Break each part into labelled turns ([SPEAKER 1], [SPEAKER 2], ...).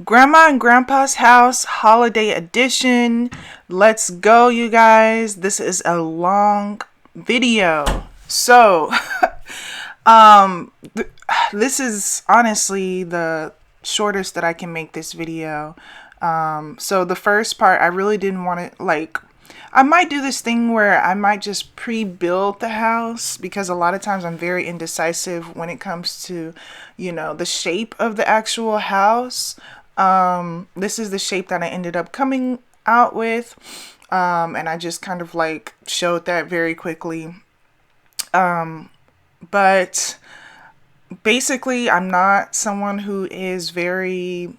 [SPEAKER 1] Grandma and Grandpa's House Holiday Edition. Let's go, you guys. This is a long video. So, um, th- this is honestly the shortest that I can make this video. So the first part, I really didn't want to, I might do this thing where I might just pre-build the house because a lot of times I'm very indecisive when it comes to, the shape of the actual house. This is the shape that I ended up coming out with. And I just kind of showed that very quickly. But basically, I'm not someone who is very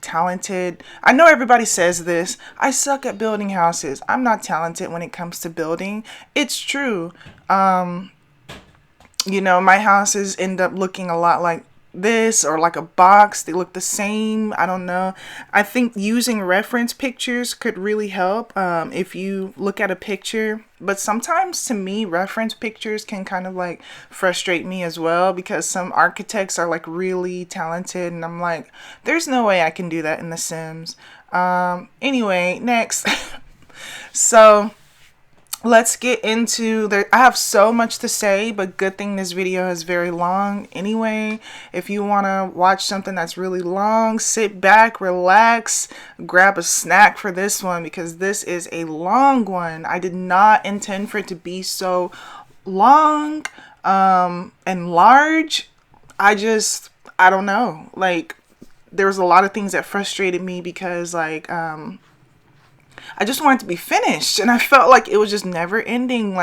[SPEAKER 1] talented. I know everybody says this. I suck at building houses. I'm not talented when it comes to building. It's true. My houses end up looking a lot like this or like a box. They look the same. I don't know. I think using reference pictures could really help if you look at a picture. But sometimes to me, reference pictures can kind of frustrate me as well because some architects are really talented and I'm like, there's no way I can do that in The Sims. Anyway, next. So let's get into I have so much to say, but good thing this video is very long anyway. If you want to watch something that's really long, sit back, relax, grab a snack for this one because this is a long one. I did not intend for it to be so long and large. I don't know. There was a lot of things that frustrated me because I just wanted to be finished and I felt like it was just never ending.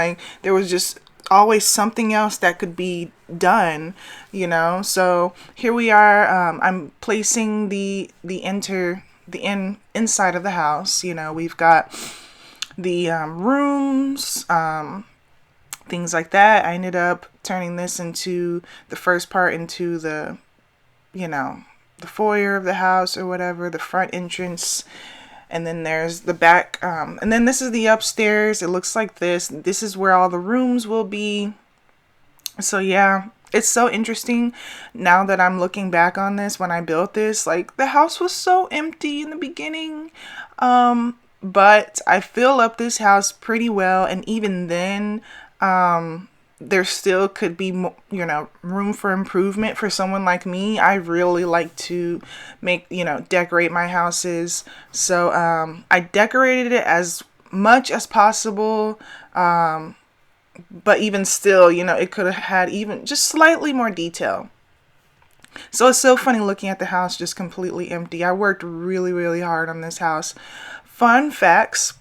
[SPEAKER 1] There was just always something else that could be done, So here we are. I'm placing the inside of the house. We've got the rooms, things like that. I ended up turning this into the first part into the foyer of the house or whatever, the front entrance. And then there's the back. And then this is the upstairs. It looks like this. This is where all the rooms will be. So yeah, it's so interesting now that I'm looking back on this. When I built this, the house was so empty in the beginning. But I fill up this house pretty well. And even then, there still could be, room for improvement for someone like me. I really like to decorate my houses. So I decorated it as much as possible. But even still, it could have had even just slightly more detail. So it's so funny looking at the house just completely empty. I worked really, really hard on this house. Fun facts.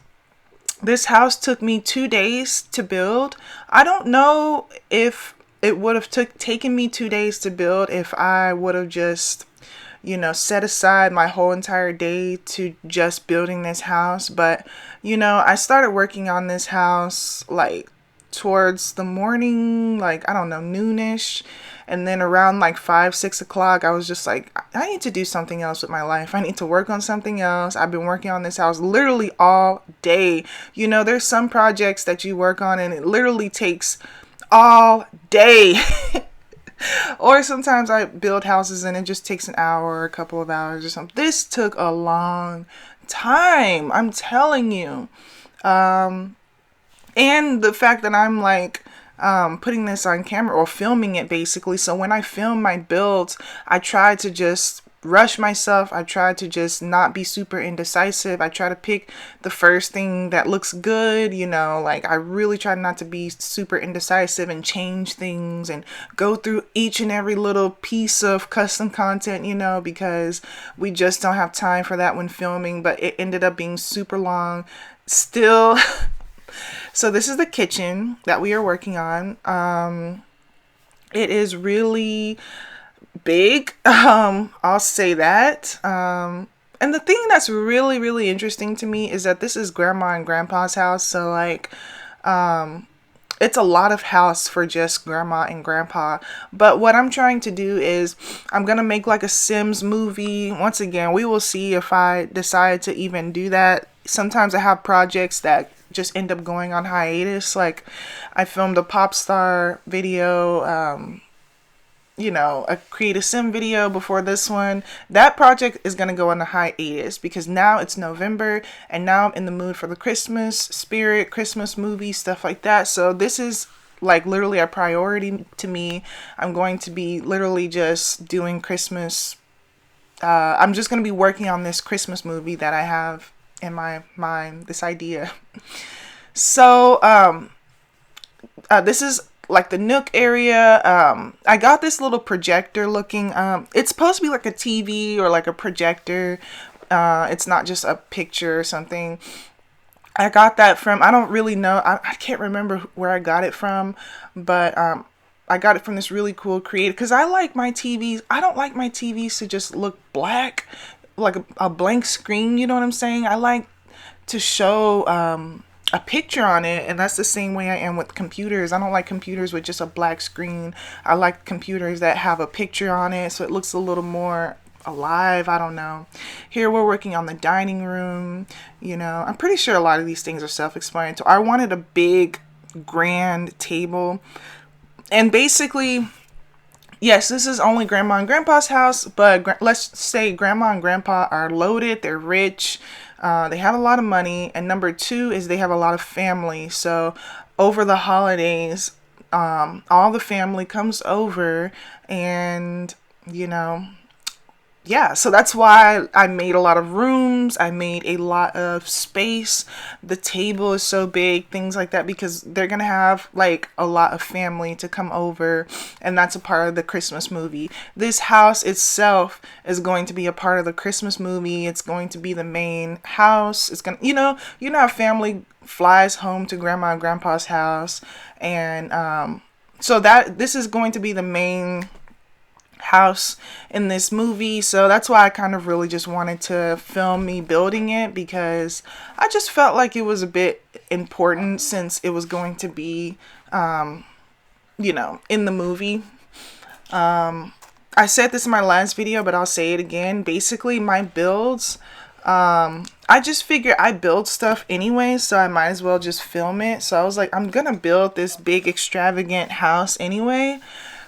[SPEAKER 1] This house took me 2 days to build. I don't know if it would have taken me 2 days to build if I would have just, set aside my whole entire day to just building this house. But, I started working on this house towards the morning, I don't know, noonish. And then around 5, 6 o'clock, I was just I need to do something else with my life. I need to work on something else. I've been working on this house literally all day. There's some projects that you work on and it literally takes all day. Or sometimes I build houses and it just takes an hour or a couple of hours or something. This took a long time, I'm telling you. And the fact that I'm putting this on camera or filming it basically. So when I film my builds, I try to just rush myself. I try to just not be super indecisive. I try to pick the first thing that looks good, I really try not to be super indecisive and change things and go through each and every little piece of custom content, because we just don't have time for that when filming, but it ended up being super long still. So this is the kitchen that we are working on. It is really big. I'll say that. And the thing that's really, really interesting to me is that this is Grandma and Grandpa's house. So it's a lot of house for just Grandma and Grandpa. But what I'm trying to do is I'm going to make a Sims movie. Once again, we will see if I decide to even do that. Sometimes I have projects that just end up going on hiatus. I filmed a pop star video create a sim video before this one. That project is going to go on a hiatus because now it's November and now I'm in the mood for the Christmas spirit, Christmas movie, stuff like that. So this is like literally a priority to me. I'm going to be literally just doing Christmas. I'm just going to be working on this Christmas movie that I have in my mind, this idea. So this is like the nook area. I got this little projector looking, it's supposed to be like a TV or like a projector. It's not just a picture or something. I got that from, I don't really know, I can't remember where I got it from, but I got it from this really cool creator because I like my TVs. I don't like my TVs to just look black, like a blank screen, you know what I'm saying? I like to show a picture on it, and that's the same way I am with computers. I don't like computers with just a black screen. I like computers that have a picture on it so it looks a little more alive. I don't know. Here we're working on the dining room. I'm pretty sure a lot of these things are self-explanatory. I wanted a big grand table, and basically, yes, this is only Grandma and Grandpa's house, but let's say Grandma and Grandpa are loaded, they're rich, they have a lot of money, and number two is they have a lot of family. So over the holidays, all the family comes over, and yeah, so that's why I made a lot of rooms. I made a lot of space. The table is so big, things like that, because they're going to have like a lot of family to come over. And that's a part of the Christmas movie. This house itself is going to be a part of the Christmas movie. It's going to be the main house. It's going to, how family flies home to Grandma and Grandpa's house. And so this is going to be the main house in this movie. So that's why I kind of really just wanted to film me building it, because I just felt like it was a bit important since it was going to be in the movie. I said this in my last video, but I'll say it again. Basically, my builds, I just figured I build stuff anyway, so I might as well just film it. So I was like, I'm gonna build this big extravagant house anyway,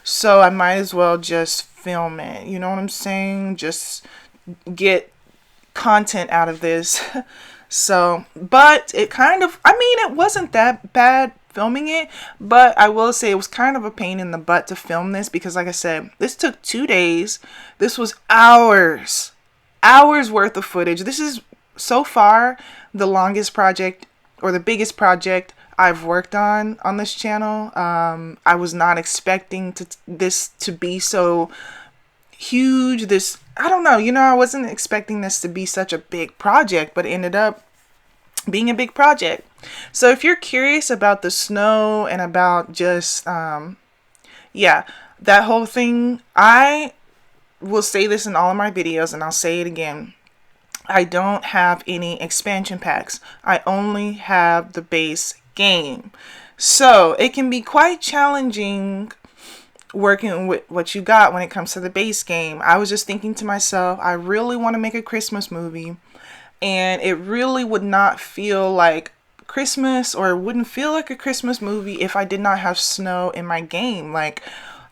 [SPEAKER 1] so I might as well just film it. You know what I'm saying? Just get content out of this. So, but it kind of, it wasn't that bad filming it, but I will say it was kind of a pain in the butt to film this because, like I said, this took 2 days. This was hours worth of footage. This is so far the longest project or the biggest project I've worked on this channel. I was not expecting this to be so huge. I don't know, I wasn't expecting this to be such a big project, but it ended up being a big project. So if you're curious about the snow and about just, that whole thing, I will say this in all of my videos and I'll say it again. I don't have any expansion packs. I only have the base game. So it can be quite challenging working with what you got when it comes to the base game. I was just thinking to myself, I really want to make a Christmas movie, and it really would not feel like Christmas, or it wouldn't feel like a Christmas movie if I did not have snow in my game. Like,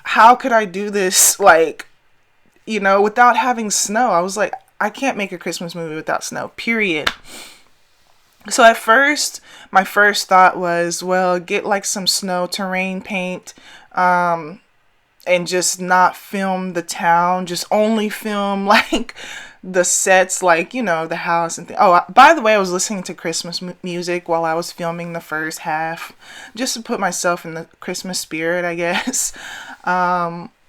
[SPEAKER 1] how could I do this, without having snow? I was like, I can't make a Christmas movie without snow, period. So at first, my first thought was, well, get like some snow terrain paint, and just not film the town, just only film like the sets, like, the house and oh, by the way, I was listening to Christmas music while I was filming the first half, just to put myself in the Christmas spirit, I guess.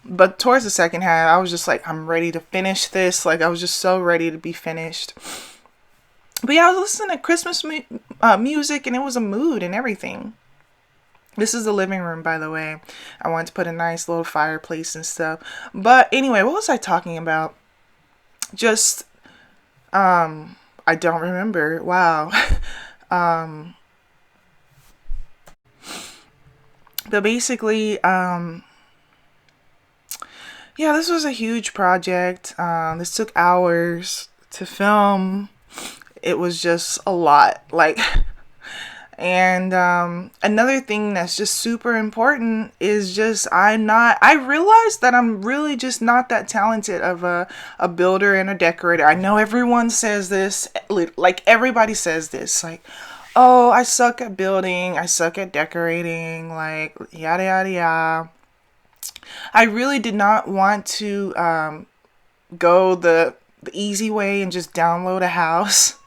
[SPEAKER 1] But towards the second half, I was just like, I'm ready to finish this. Like, I was just so ready to be finished. But yeah, I was listening to Christmas music, and it was a mood and everything. This is the living room, by the way. I wanted to put a nice little fireplace and stuff. But anyway, what was I talking about? Just, I don't remember. Wow. But basically, this was a huge project. This took hours to film. It was just a lot. And another thing that's just super important is just I realized that I'm really just not that talented of a builder and a decorator. I know everyone says this, like everybody says this, like, oh, I suck at building, I suck at decorating, like yada yada yada. I really did not want to go the easy way and just download a house.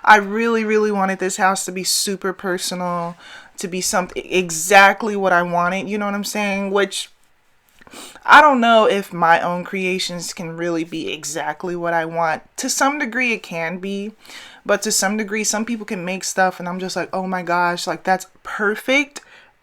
[SPEAKER 1] I really, really wanted this house to be super personal, to be something exactly what I wanted, you know what I'm saying? Which I don't know if my own creations can really be exactly what I want. To some degree, it can be, but to some degree, some people can make stuff and I'm just like, oh my gosh, like that's perfect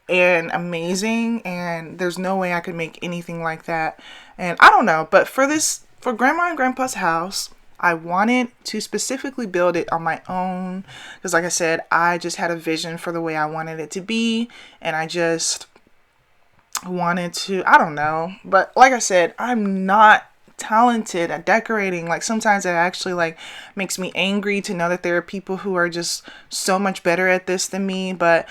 [SPEAKER 1] and amazing, and there's no way I could make anything like that. And I don't know, but for Grandma and Grandpa's house, I wanted to specifically build it on my own because, like I said, I just had a vision for the way I wanted it to be, and I just wanted to, I don't know, but like I said, I'm not talented at decorating. Like sometimes it actually like makes me angry to know that there are people who are just so much better at this than me, but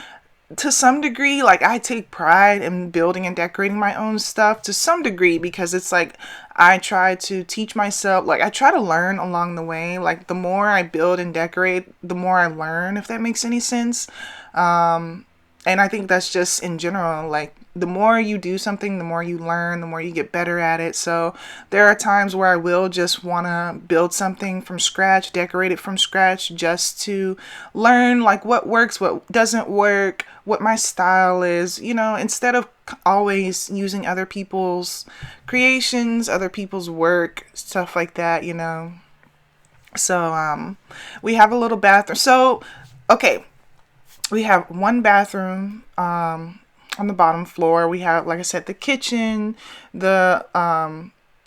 [SPEAKER 1] to some degree, like I take pride in building and decorating my own stuff to some degree because it's like I try to teach myself, like I try to learn along the way. Like the more I build and decorate, the more I learn, if that makes any sense. And I think that's just in general, like the more you do something, the more you learn, the more you get better at it. So there are times where I will just want to build something from scratch, decorate it from scratch, just to learn like what works, what doesn't work, what my style is, you know, instead of always using other people's creations, other people's work, stuff like that, you know. So we have a little bathroom. So okay, we have one bathroom on the bottom floor. We have, like I said, the kitchen, the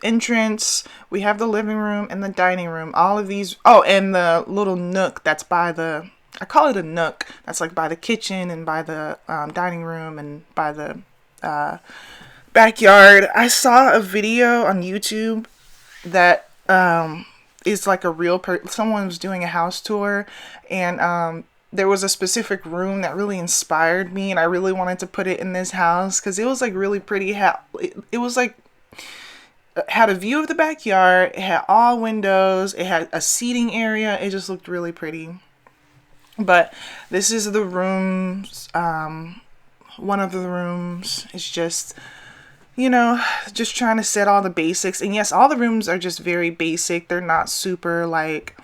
[SPEAKER 1] entrance. We have the living room and the dining room. All of these. Oh, and the little nook that's by the, I call it a nook. That's like by the kitchen and by the dining room and by the backyard. I saw a video on YouTube that is like a real someone was doing a house tour, and there was a specific room that really inspired me, and I really wanted to put it in this house because it was like really pretty. It was like had a view of the backyard. It had all windows. It had a seating area. It just looked really pretty. But this is the rooms. One of the rooms is just, you know, just trying to set all the basics. And yes, all the rooms are just very basic. They're not super like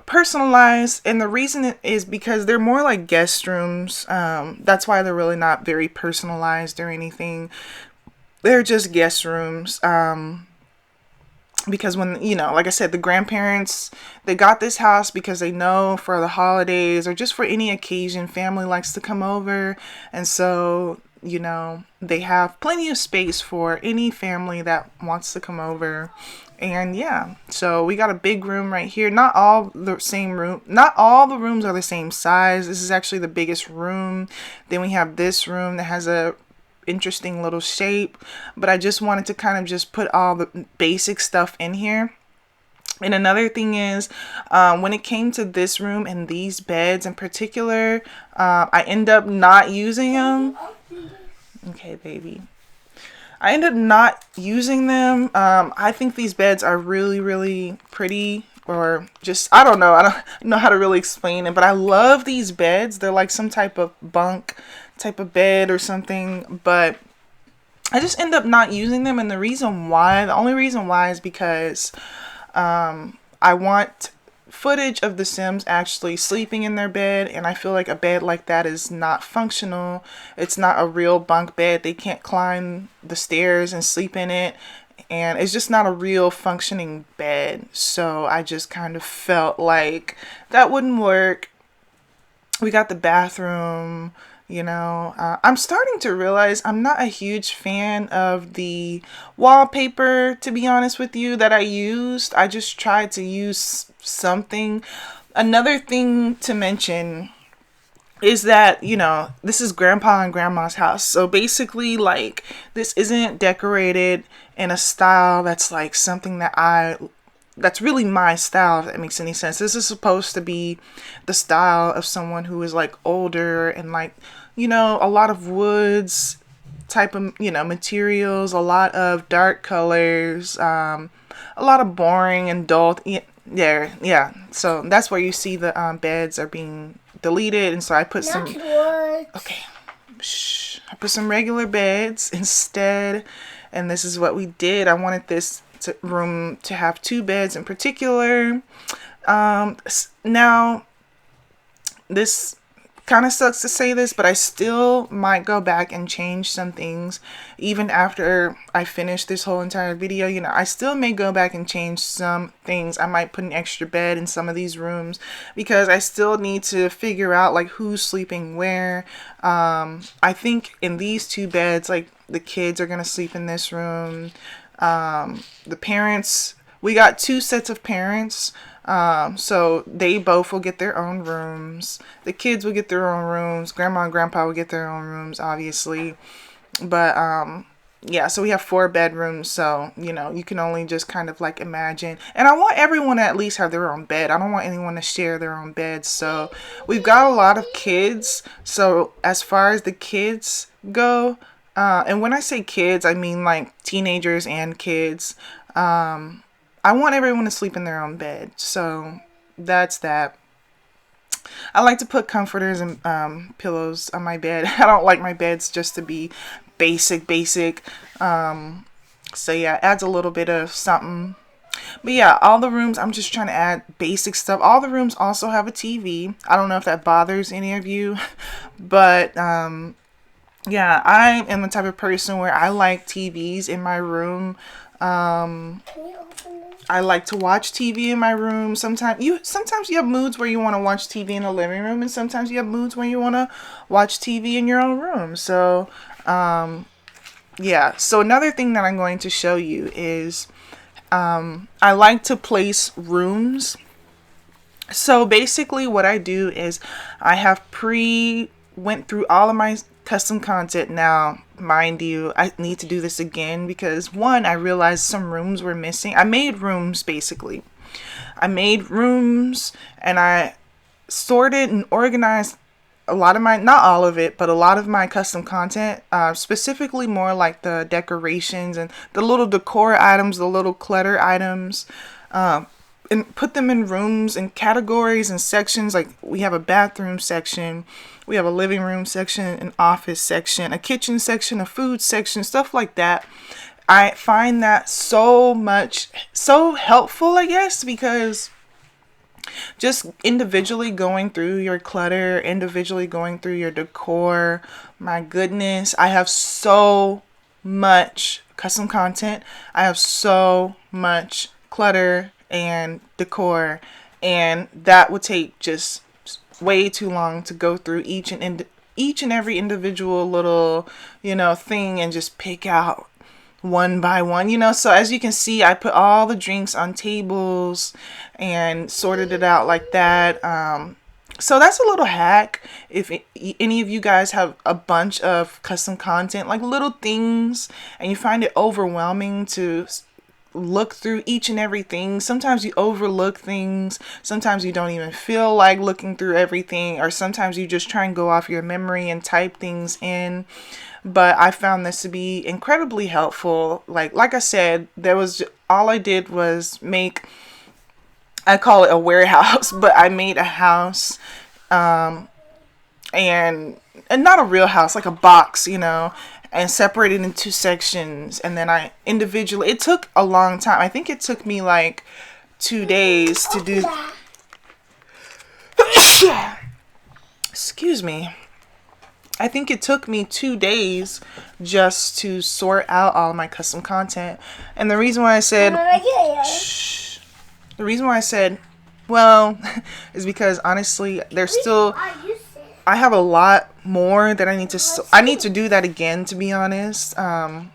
[SPEAKER 1] personalized, and the reason is because they're more like guest rooms. That's why they're really not very personalized or anything. They're just guest rooms. Because when, you know, like I said, the grandparents, they got this house because they know for the holidays or just for any occasion, family likes to come over. And so, you know, they have plenty of space for any family that wants to come over. And yeah, so we got a big room right here. Not all the rooms are the same size. This is actually the biggest room. Then we have this room that has a interesting little shape, but I just wanted to kind of just put all the basic stuff in here. And another thing is, when it came to this room and these beds in particular, I end up not using them. Okay, baby. I ended up not using them. I think these beds are really, really pretty, or just, I don't know how to really explain it, but I love these beds. They're like some type of bunk type of bed or something, but I just end up not using them. And the only reason why is because I want footage of the Sims actually sleeping in their bed, and I feel like a bed like that is not functional. It's not a real bunk bed. They can't climb the stairs and sleep in it, and it's just not a real functioning bed. So I just kind of felt like that wouldn't work. We got the bathroom. You know, I'm starting to realize I'm not a huge fan of the wallpaper, to be honest with you, that I used. I just tried to use something. Another thing to mention is that, you know, this is Grandpa and Grandma's house. So basically, like, this isn't decorated in a style that's like something that I that's really my style, if that makes any sense. This is supposed to be the style of someone who is like older and like, you know, a lot of woods type of, you know, materials, a lot of dark colors, a lot of boring and dull. Yeah. So that's where you see the beds are being deleted, and so I put some. Okay, shh. I put some regular beds instead, and this is what we did. I wanted this room to have 2 beds in particular. Now, this kind of sucks to say this, but I still might go back and change some things even after I finish this whole entire video. You know, I still may go back and change some things. I might put an extra bed in some of these rooms because I still need to figure out like who's sleeping where. I think in these 2 beds, like the kids are gonna sleep in this room. The parents, we got 2 sets of parents. So they both will get their own rooms. The kids will get their own rooms. Grandma and grandpa will get their own rooms, obviously. But, yeah, so we have 4 bedrooms. So, you know, you can only just kind of like imagine. And I want everyone to at least have their own bed. I don't want anyone to share their own beds. So we've got a lot of kids. So as far as the kids go, and when I say kids, I mean like teenagers and kids. I want everyone to sleep in their own bed. So that's that. I like to put comforters and pillows on my bed. I don't like my beds just to be basic. So yeah, it adds a little bit of something. But yeah, all the rooms, I'm just trying to add basic stuff. All the rooms also have a TV. I don't know if that bothers any of you. But yeah, I am the type of person where I like TVs in my room. I like to watch TV in my room. Sometimes you have moods where you want to watch TV in the living room, and sometimes you have moods where you want to watch TV in your own room. So, yeah. So another thing that I'm going to show you is, I like to place rooms. So basically what I do is I have went through all of my custom content. Now, mind you, I need to do this again because one, I realized some rooms were missing. I made rooms basically. I made rooms and I sorted and organized a lot of my, not all of it, but a lot of my custom content, specifically more like the decorations and the little decor items, the little clutter items, and put them in rooms and categories and sections. Like we have a bathroom section, we have a living room section, an office section, a kitchen section, a food section, stuff like that. I find that so helpful, I guess, because just individually going through your clutter, individually going through your decor, my goodness, I have so much custom content. I have so much clutter and decor, and that would take just way too long to go through each and every individual little, you know, thing and just pick out one by one, you know. So as you can see, I put all the drinks on tables and sorted it out like that. So that's a little hack. If any of you guys have a bunch of custom content, like little things, and you find it overwhelming to look through each and everything. Sometimes you overlook things. Sometimes you don't even feel like looking through everything, or sometimes you just try and go off your memory and type things in. But I found this to be incredibly helpful. Like I said, all I did was make, I call it a warehouse, but I made a house, and not a real house, like a box, you know, and separated into sections. And then it took a long time. I think it took me like 2 days to do. Excuse me. I think it took me 2 days just to sort out all my custom content. And the reason why I said, well, is because honestly, I have a lot more that I need to do that again, to be honest. I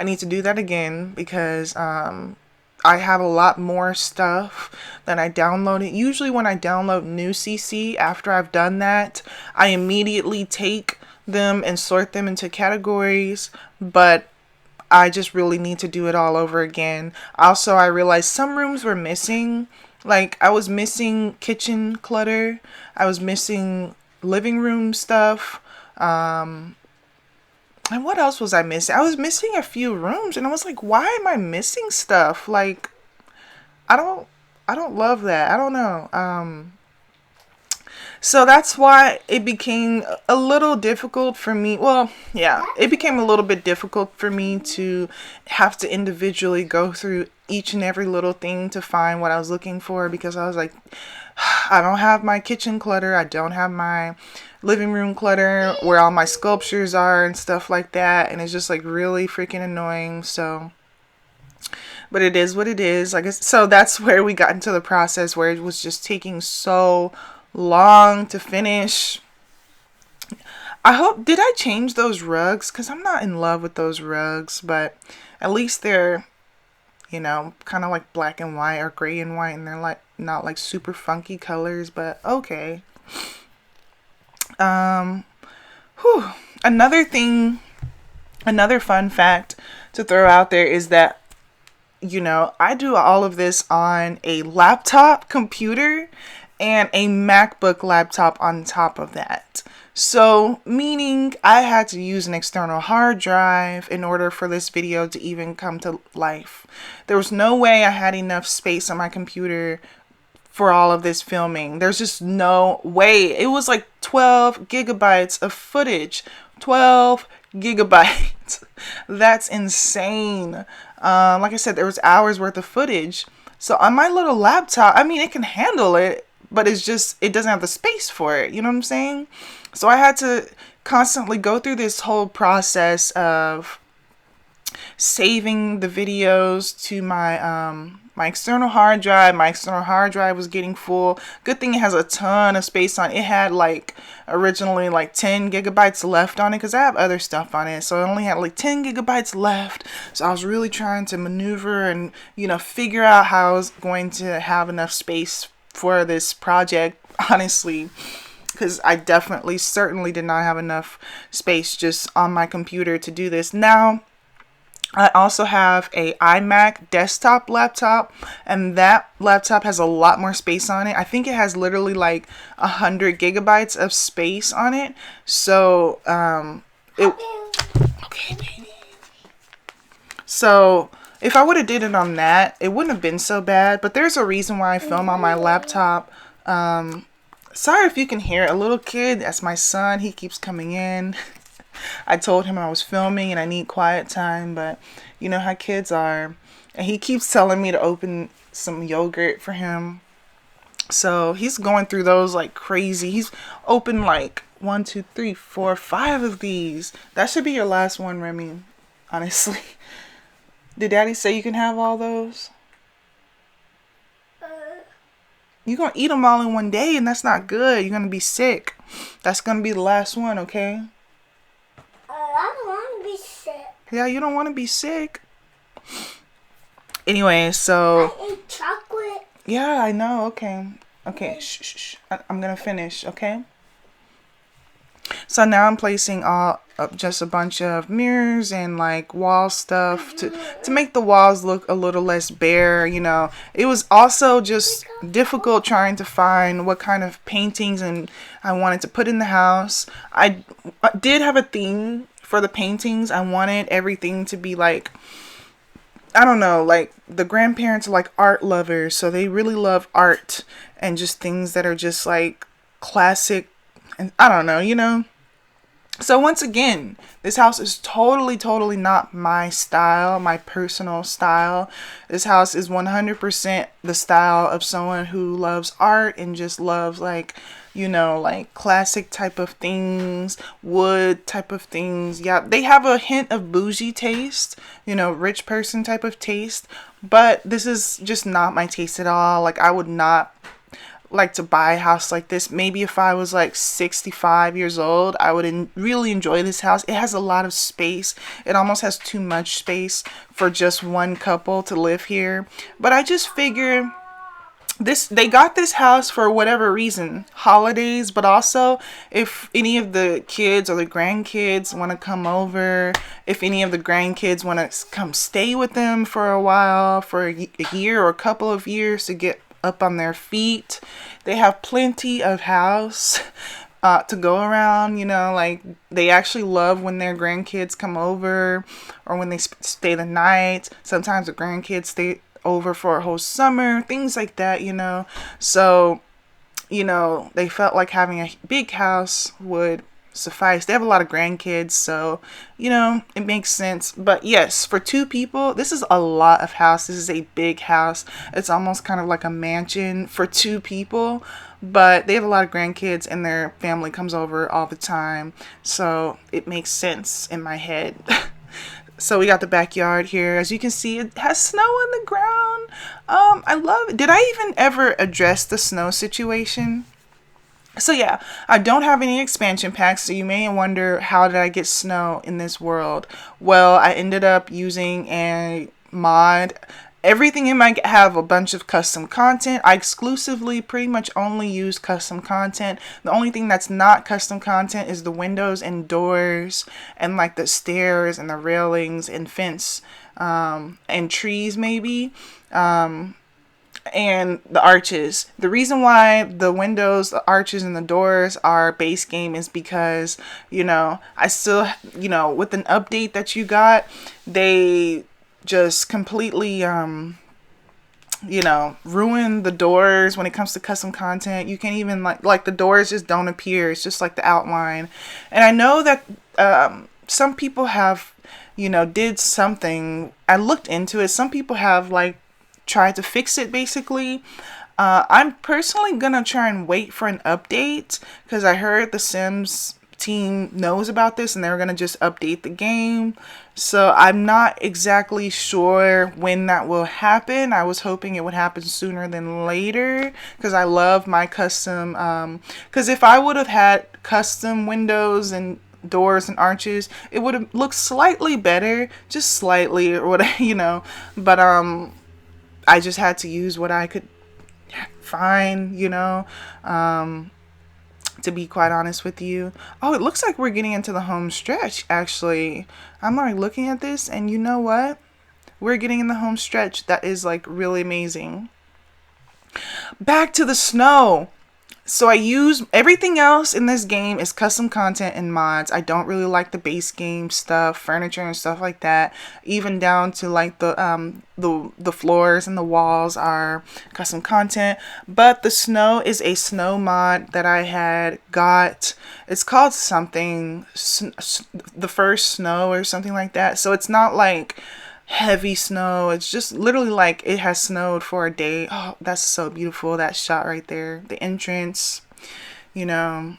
[SPEAKER 1] need to do that again because I have a lot more stuff that I downloaded. Usually when I download new CC, after I've done that, I immediately take them and sort them into categories. But I just really need to do it all over again. Also, I realized some rooms were missing. Like, I was missing kitchen clutter. I was missing living room stuff. And what else was I missing? I was missing a few rooms, and I was like, why am I missing stuff? Like, I don't love that. I don't know. So that's why it became a little difficult for me. Well, yeah, it became a little bit difficult for me to have to individually go through each and every little thing to find what I was looking for, because I was like, I don't have my kitchen clutter. I don't have my living room clutter where all my sculptures are and stuff like that. And it's just like really freaking annoying. So, but it is what it is. I guess so. That's where we got into the process where it was just taking so long to finish. I hope, did I change those rugs? Because I'm not in love with those rugs, but at least they're, you know, kind of like black and white or gray and white, and they're like not like super funky colors, but okay. Another thing, another fun fact to throw out there is that, you know, I do all of this on a laptop computer and a MacBook laptop on top of that. So, meaning I had to use an external hard drive in order for this video to even come to life. There was no way I had enough space on my computer for all of this filming. There's just no way. It was like 12 gigabytes of footage. 12 gigabytes. That's insane. Like I said, there was hours worth of footage. So on my little laptop, I mean, it can handle it, but it's just, it doesn't have the space for it. You know what I'm saying? So I had to constantly go through this whole process of saving the videos to my my external hard drive. My external hard drive was getting full. Good thing it has a ton of space on it. It had like originally like 10 gigabytes left on it because I have other stuff on it. So it only had like 10 gigabytes left. So I was really trying to maneuver and, you know, figure out how I was going to have enough space for this project, honestly, because I definitely certainly did not have enough space just on my computer to do this. Now, I also have a iMac desktop laptop, and that laptop has a lot more space on it. I think it has literally like 100 gigabytes of space on it. So, okay, baby. So, if I would have did it on that, it wouldn't have been so bad. But there's a reason why I film on my laptop. Sorry if you can hear a little kid. That's my son. He keeps coming in. I told him I was filming and I need quiet time, but you know how kids are. And he keeps telling me to open some yogurt for him. So he's going through those like crazy. He's opened like 1, 2, 3, 4, 5 of these. That should be your last one, Remy. Honestly. Did Daddy say you can have all those? You're going to eat them all in one day, and that's not good. You're going to be sick. That's going to be the last one, okay?
[SPEAKER 2] I don't want to be sick.
[SPEAKER 1] Yeah, you don't want to be sick. Anyway, so...
[SPEAKER 2] I ate chocolate.
[SPEAKER 1] Yeah, I know. Okay. Okay, shh. I'm going to finish, okay? So now I'm placing just a bunch of mirrors and like wall stuff to make the walls look a little less bare, you know. It was also just difficult trying to find what kind of paintings and I wanted to put in the house. I did have a theme for the paintings. I wanted everything to be like, I don't know, like the grandparents are like art lovers, so they really love art and just things that are just like classic. And I don't know, you know. So once again, this house is totally not my style, my personal style. This house is 100% the style of someone who loves art and just loves like, you know, like classic type of things, wood type of things. Yeah, they have a hint of bougie taste, you know, rich person type of taste. But this is just not my taste at all. Like I would not like to buy a house like this. Maybe if I was like 65 years old, I would really enjoy this house. It has a lot of space. It almost has too much space for just one couple to live here. But I just figure they got this house for whatever reason, holidays, but also if any of the kids or the grandkids want to come over, if any of the grandkids want to come stay with them for a while, for a year or a couple of years to get up on their feet, they have plenty of house to go around. Like they actually love when their grandkids come over or when they stay the night. Sometimes the grandkids stay over for a whole summer, things like that. So, they felt like having a big house would suffice. They have a lot of grandkids, so, it makes sense. But yes, for two people, this is a lot of house. This is a big house. It's almost kind of like a mansion for two people, but they have a lot of grandkids and their family comes over all the time. So it makes sense in my head. So we got the backyard here. As you can see, it has snow on the ground. I love it. Did I even ever address the snow situation? So yeah, I don't have any expansion packs, so you may wonder, how did I get snow in this world? Well, I ended up using a mod. Everything in my have a bunch of custom content. I exclusively pretty much only use custom content. The only thing that's not custom content is the windows and doors and like the stairs and the railings and fence and trees maybe. And the arches. The reason why the windows, the arches, and the doors are base game is because, I still, with an update that you got, they just completely, ruin the doors when it comes to custom content. You can't even, like the doors just don't appear. It's just like the outline. And I know that some people have, did something. I looked into it. Some people have, tried to fix it basically. I'm personally gonna try and wait for an update because I heard the Sims team knows about this and they're gonna just update the game. So I'm not exactly sure when that will happen. I was hoping it would happen sooner than later because I love my custom. Because if I would have had custom windows and doors and arches, it would have looked slightly better, just slightly or whatever. But I just had to use what I could find, to be quite honest with you. Oh, it looks like we're getting into the home stretch, actually. I'm looking at this, and you know what? We're getting in the home stretch. That is really amazing. Back to the snow. So I use everything else in this game is custom content and mods. I don't really like the base game stuff, furniture and stuff like that. Even down to the floors and the walls are custom content. But the snow is a snow mod that I had got. It's called something, the first snow or something like that. So it's not heavy snow. It's just literally it has snowed for a day. Oh, that's so beautiful. That shot right there. The entrance, but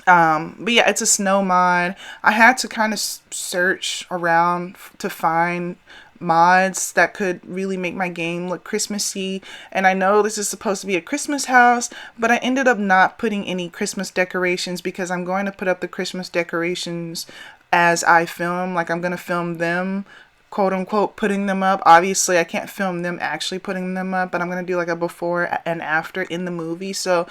[SPEAKER 1] yeah, it's a snow mod. I had to kind of search around to find mods that could really make my game look Christmassy. And I know this is supposed to be a Christmas house, but I ended up not putting any Christmas decorations because I'm going to put up the Christmas decorations as I film. I'm going to film them, quote unquote, putting them up. Obviously I can't film them actually putting them up, but I'm going to do a before and after in the movie. So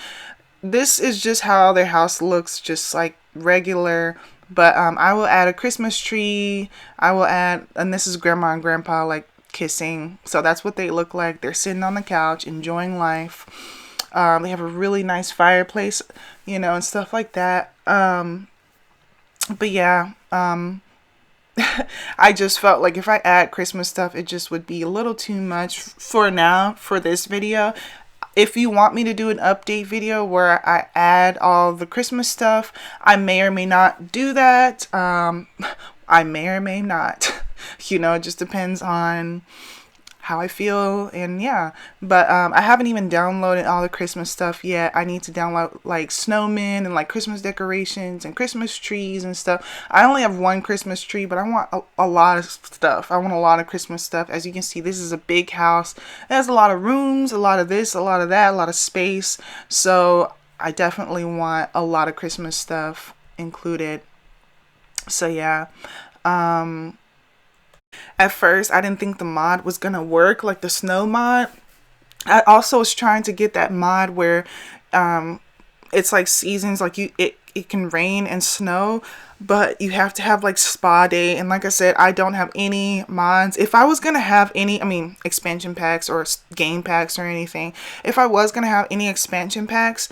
[SPEAKER 1] this is just how their house looks, just regular. But I will add a Christmas tree. I will add, and this is grandma and grandpa kissing. So that's what they look like. They're sitting on the couch enjoying life. They have a really nice fireplace, and stuff like that. But yeah, I just felt like if I add Christmas stuff, it just would be a little too much for now for this video. If you want me to do an update video where I add all the Christmas stuff, I may or may not do that. I may or may not. It just depends on how I feel, and yeah. But I haven't even downloaded all the Christmas stuff yet. I need to download snowmen and Christmas decorations and Christmas trees and stuff. I only have one Christmas tree, but I want a lot of stuff. I want a lot of Christmas stuff. As you can see, this is a big house. It has a lot of rooms, a lot of this, a lot of that, a lot of space. So I definitely want a lot of Christmas stuff included. So yeah. At first, I didn't think the mod was gonna work, the snow mod. I also was trying to get that mod where it's like seasons, like it can rain and snow, but you have to have like spa day. And like I said, I don't have any mods. If I was gonna have any, I mean, expansion packs or game packs or anything, if I was gonna have any expansion packs,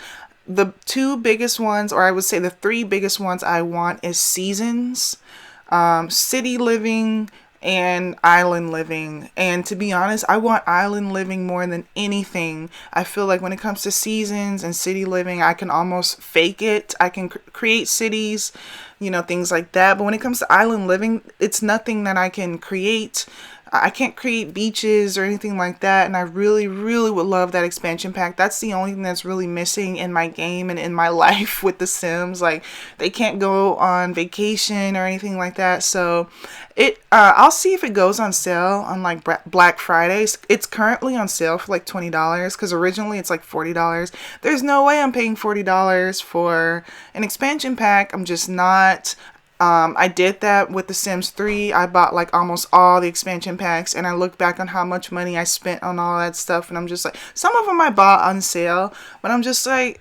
[SPEAKER 1] the two biggest ones, or I would say the three biggest ones I want is seasons, city living, and island living. And to be honest, I want island living more than anything. I feel like when it comes to seasons and city living, I can almost fake it. I can create cities, things like that. But when it comes to island living, it's nothing that I can create. I can't create beaches or anything like that, and I really, really would love that expansion pack. That's the only thing that's really missing in my game and in my life with The Sims. Like, they can't go on vacation or anything like that. So, I'll see if it goes on sale on like Black Fridays. It's currently on sale for like $20 because originally it's like $40. There's no way I'm paying $40 for an expansion pack. I'm just not. I did that with The Sims 3. I bought like almost all the expansion packs, and I look back on how much money I spent on all that stuff, and I'm just like, some of them I bought on sale, but I'm just like,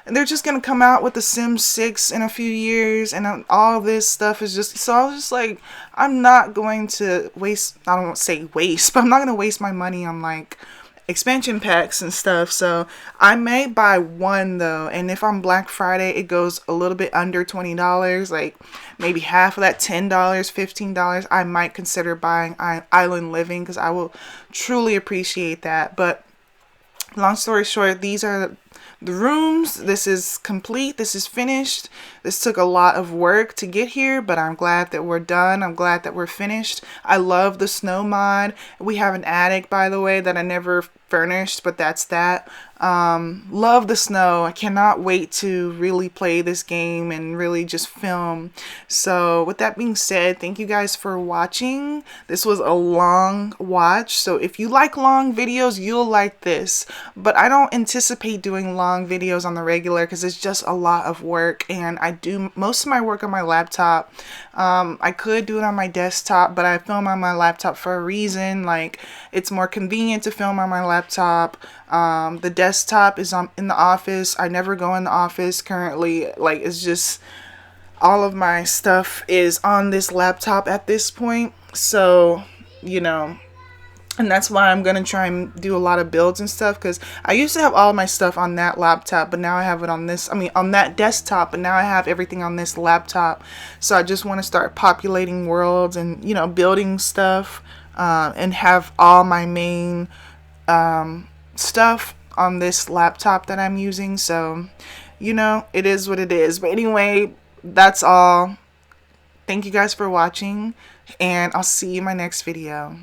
[SPEAKER 1] they're just gonna come out with The Sims 6 in a few years, and all this stuff is just, so I was just like, I'm not going to waste, I don't want to say waste, but I'm not gonna waste my money on like expansion packs and stuff. So I may buy one though, and if on Black Friday it goes a little bit under $20, like maybe half of that, $10, $15, I might consider buying Island Living because I will truly appreciate that. But long story short, these are the rooms. This is complete. This is finished. This took a lot of work to get here, but I'm glad that we're done. I'm glad that we're finished. I love the snow mod. We have an attic, by the way, that I never furnished, but that's that. Love the snow. I cannot wait to really play this game and really just film. So with that being said, thank you guys for watching. This was a long watch, so if you like long videos, you'll like this. But I don't anticipate doing long videos on the regular because it's just a lot of work, and I do most of my work on my laptop. I could do it on my desktop, but I film on my laptop for a reason. Like, it's more convenient to film on my laptop. The desktop is in the office. I never go in the office currently. Like, it's just all of my stuff is on this laptop at this point. So, and that's why I'm going to try and do a lot of builds and stuff, because I used to have all my stuff on that laptop, but now I have it on this, on that desktop, but now I have everything on this laptop. So I just want to start populating worlds and, building stuff, and have all my main stuff on this laptop that I'm using. So, it is what it is. But anyway, that's all. Thank you guys for watching, and I'll see you in my next video.